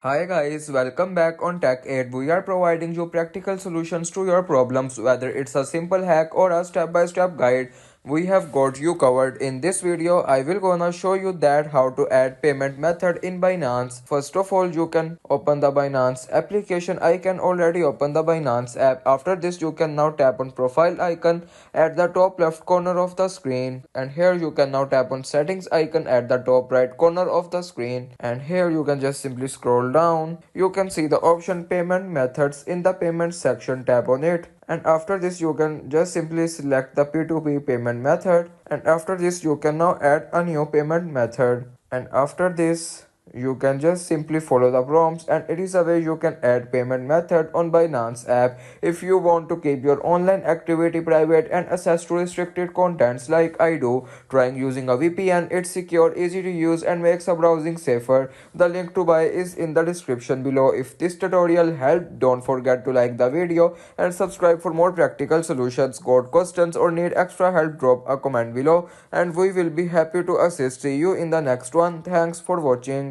Hi guys, welcome back on Tech 8. We are providing you practical solutions to your problems, whether it's a simple hack or a step-by-step guide. We have got you covered. In this video, I will gonna show you that how to add payment method in Binance. First of all, you can open the Binance application. I can already open the Binance app. After this, you can now tap on profile icon at the top left corner of the screen, and here you can now tap on settings icon at the top right corner of the screen, and here you can just simply scroll down. You can see the option payment methods in the payment section. Tap on it, and after this you can just simply select the P2P payment method, and after this you can now add a new payment method, and after this you can just simply follow the prompts, and it is a way you can add payment method on Binance app. If you want to keep your online activity private and access to restricted contents like I do, trying using a VPN. It's secure, easy to use, and makes a browsing safer. The link to buy is in the description below. If this tutorial helped, don't forget to like the video and subscribe for more practical solutions. Got questions or need extra help, drop a comment below and we will be happy to assist you in the next one. Thanks for watching.